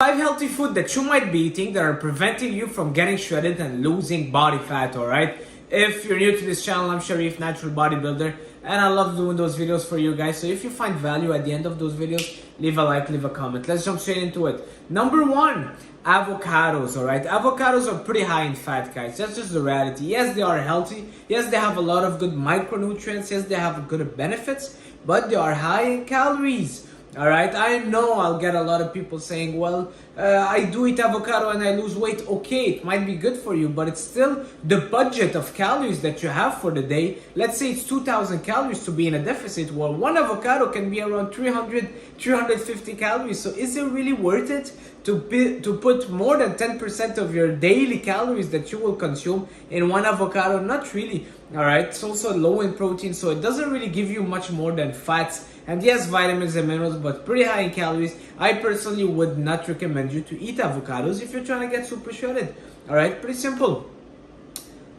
5 healthy food that you might be eating that are preventing you from getting shredded and losing body fat, alright? If you're new to this channel, I'm Sharif, natural bodybuilder, and I love doing those videos for you guys. So if you find value at the end of those videos, leave a like, leave a comment. Let's jump straight into it. Number 1, avocados, alright? Avocados are pretty high in fat, guys. That's just the reality. Yes, they are healthy. Yes, they have a lot of good micronutrients. Yes, they have good benefits, but they are high in calories. Alright, I know I'll get a lot of people saying, well, I do eat avocado and I lose weight. Okay, it might be good for you, but it's still the budget of calories that you have for the day. Let's say it's 2,000 calories to be in a deficit. Well, one avocado can be around 350 calories. So is it really worth it to put more than 10% of your daily calories that you will consume in one avocado? Not really. Alright, it's also low in protein, so it doesn't really give you much more than fats. And yes, vitamins and minerals, but pretty high in calories. I personally would not recommend you to eat avocados if you're trying to get super shredded. Alright, pretty simple.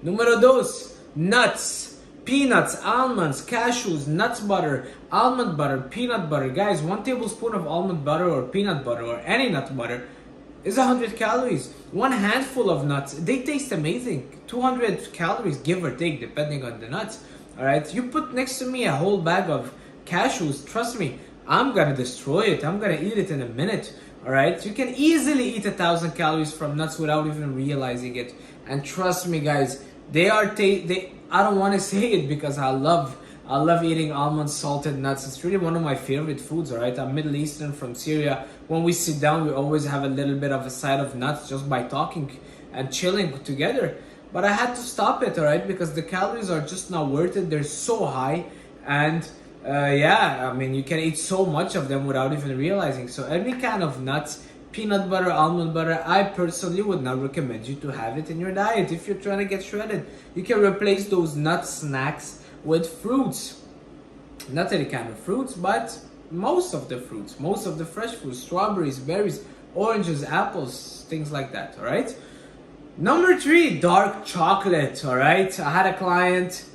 Numero dos, nuts, peanuts, almonds, cashews, nuts butter, almond butter, peanut butter. Guys, 1 tablespoon of almond butter or peanut butter or any nut butter is 100 calories. 1 handful of nuts, they taste amazing. 200 calories, give or take, depending on the nuts. Alright, you put next to me a whole bag of cashews, trust me, I'm gonna destroy it. I'm gonna eat it in a minute. Alright, you can easily eat 1,000 calories from nuts without even realizing it. And trust me, guys, I don't want to say it because I love eating almonds, salted nuts. It's really one of my favorite foods. Alright, I'm Middle Eastern, from Syria. When we sit down, we always have a little bit of a side of nuts just by talking and chilling together. But I had to stop it, alright, because the calories are just not worth it. They're so high, and yeah, I mean, you can eat so much of them without even realizing. So any kind of nuts, peanut butter, almond butter, I personally would not recommend you to have it in your diet if you're trying to get shredded. You can replace those nut snacks with fruits. Not any kind of fruits, but most of the fruits, most of the fresh fruits, strawberries, berries, oranges, apples, things like that, alright? Number 3, dark chocolate, alright? I had a client,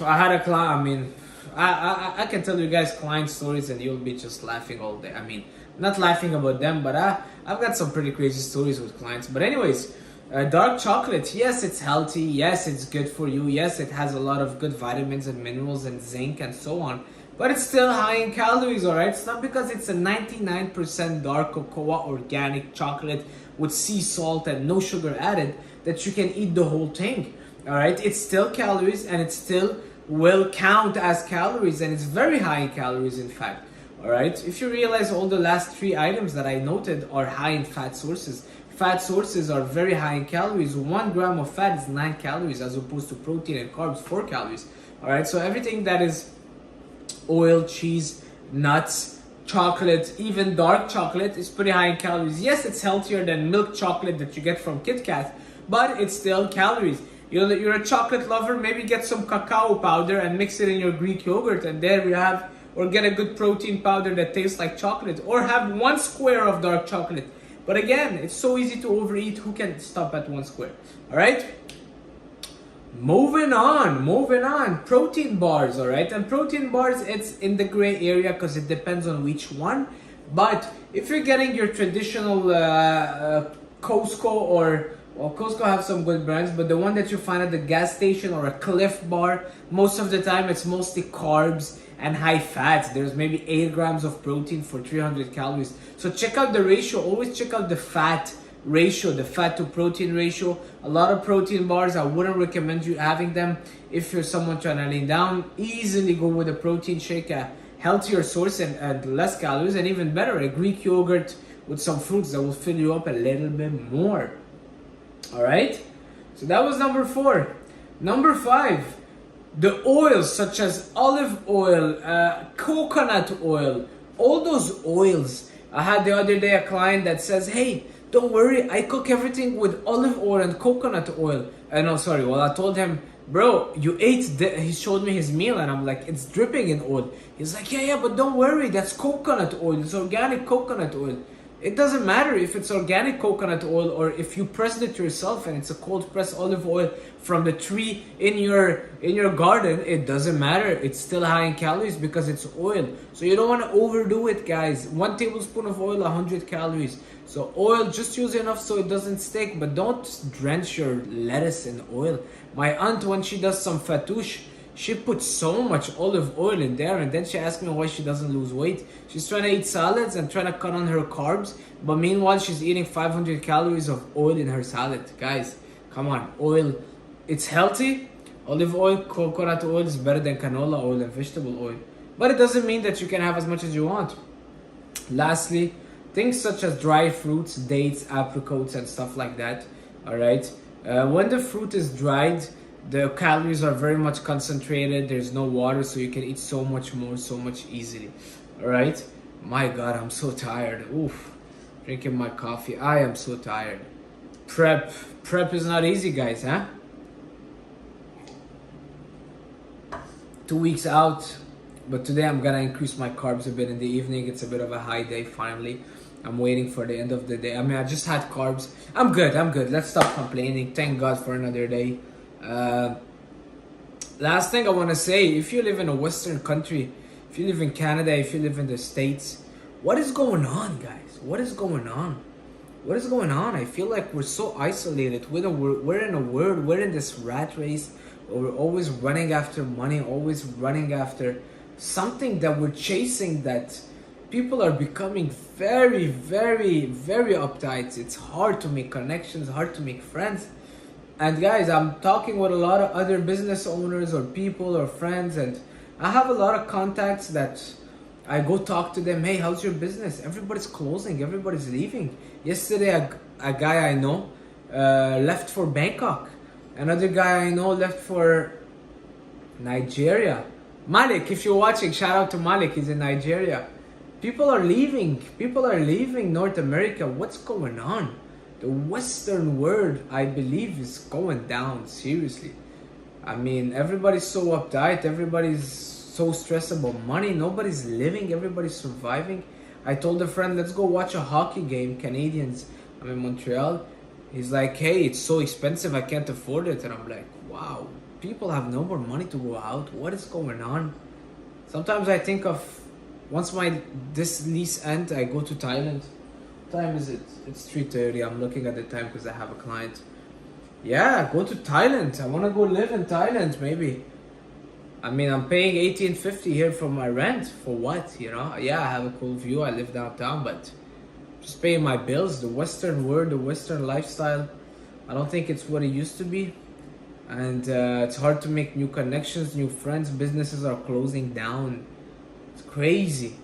I mean, I can tell you guys client stories and you'll be just laughing all day. I mean, not laughing about them, but I've got some pretty crazy stories with clients. But anyways, dark chocolate, yes, it's healthy. Yes, it's good for you. Yes, it has a lot of good vitamins and minerals and zinc and so on. But it's still high in calories, alright? It's not because it's a 99% dark cocoa organic chocolate with sea salt and no sugar added that you can eat the whole thing, alright? It's still calories, and it still will count as calories, and it's very high in calories, in fact. Alright, if you realize all the last 3 items that I noted are high in fat sources. Fat sources are very high in calories. 1 gram of fat is 9 calories as opposed to protein and carbs 4 calories. Alright, so everything that is oil, cheese, nuts, chocolate, even dark chocolate is pretty high in calories. Yes, it's healthier than milk chocolate that you get from Kit Kat, but it's still calories. You're a chocolate lover, maybe get some cacao powder and mix it in your Greek yogurt, and there you have, or get a good protein powder that tastes like chocolate, or have 1 square of dark chocolate. But again, it's so easy to overeat. Who can stop at 1 square? Alright? Moving on. Protein bars, alright? And protein bars, it's in the gray area because it depends on which one. But if you're getting your traditional Costco or... Well, Costco have some good brands, but the one that you find at the gas station or a Cliff Bar, most of the time it's mostly carbs and high fats. There's maybe 8 grams of protein for 300 calories. So check out the ratio. Always check out the fat ratio, the fat to protein ratio. A lot of protein bars, I wouldn't recommend you having them if you're someone trying to lean down. Easily go with a protein shake, a healthier source and less calories, and even better, a Greek yogurt with some fruits that will fill you up a little bit more. Alright, so that was number 4. Number 5, the oils such as olive oil, coconut oil, all those oils. I had the other day a client that says, hey, don't worry, I cook everything with olive oil and coconut oil. Well, I told him, bro, you ate, he showed me his meal and I'm like, it's dripping in oil. He's like, yeah, but don't worry, that's coconut oil, it's organic coconut oil. It doesn't matter if it's organic coconut oil or if you pressed it yourself and it's a cold pressed olive oil from the tree in your garden. It doesn't matter. It's still high in calories because it's oil. So you don't want to overdo it, guys. 1 tablespoon of oil, 100 calories. So oil, just use enough so it doesn't stick, but don't drench your lettuce in oil. My aunt, when she does some fattoush, she puts so much olive oil in there, and then she asks me why she doesn't lose weight. She's trying to eat salads and trying to cut on her carbs, but meanwhile she's eating 500 calories of oil in her salad. Guys, come on, oil, it's healthy. Olive oil, coconut oil is better than canola oil and vegetable oil, but it doesn't mean that you can have as much as you want. Lastly, things such as dried fruits, dates, apricots, and stuff like that. All right, when the fruit is dried, the calories are very much concentrated. There's no water, so you can eat so much more, so much easily. All right. My God, I'm so tired. Oof. Drinking my coffee. I am so tired. Prep is not easy, guys, huh? 2 weeks out, but today I'm gonna increase my carbs a bit in the evening. It's a bit of a high day finally. I'm waiting for the end of the day. I mean, I just had carbs. I'm good. Let's stop complaining. Thank God for another day. Last thing I want to say, if you live in a Western country, if you live in Canada, if you live in the States, what is going on, guys? What is going on? What is going on? I feel like we're so isolated. We're in this rat race where we're always running after money, always running after something that we're chasing, that people are becoming very, very, very uptight. It's hard to make connections, hard to make friends. And guys, I'm talking with a lot of other business owners or people or friends, and I have a lot of contacts that I go talk to them. Hey, how's your business? Everybody's closing, everybody's leaving. Yesterday, a guy I know left for Bangkok. Another guy I know left for Nigeria. Malik, if you're watching, shout out to Malik. He's in Nigeria. People are leaving. People are leaving North America. What's going on? The Western world, I believe, is going down, seriously. I mean, everybody's so uptight, everybody's so stressed about money, nobody's living, everybody's surviving. I told a friend, let's go watch a hockey game, Canadians. I'm in Montreal. He's like, hey, it's so expensive, I can't afford it. And I'm like, wow, people have no more money to go out. What is going on? Sometimes I think of, once this lease ends, I go to Thailand. Time is it? It's 3:30. I'm looking at the time because I have a client. Yeah, go to Thailand. I want to go live in Thailand, maybe. I mean, I'm paying $18.50 here for my rent. For what, you know? Yeah, I have a cool view. I live downtown, but just paying my bills. The Western world, the Western lifestyle, I don't think it's what it used to be. And it's hard to make new connections, new friends. Businesses are closing down. It's crazy.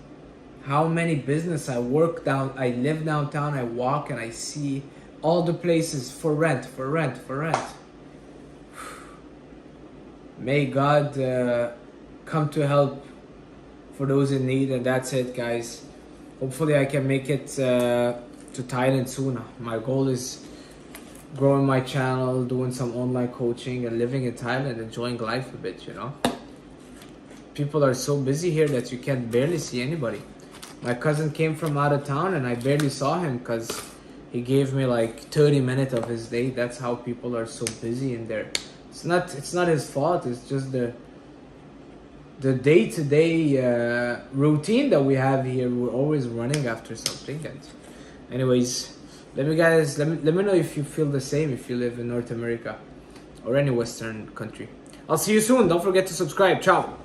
How many business I live downtown, I walk and I see all the places for rent. May God come to help for those in need, and that's it, guys. Hopefully I can make it to Thailand soon. My goal is growing my channel, doing some online coaching, and living in Thailand, enjoying life a bit, you know. People are so busy here that you can barely see anybody. My cousin came from out of town and I barely saw him because he gave me like 30 minutes of his day. That's how people are so busy in there. It's not his fault. It's just the day-to-day routine that we have here. We're always running after something. And anyways, let me know if you feel the same, if you live in North America or any Western country. I'll see you soon. Don't forget to subscribe. Ciao.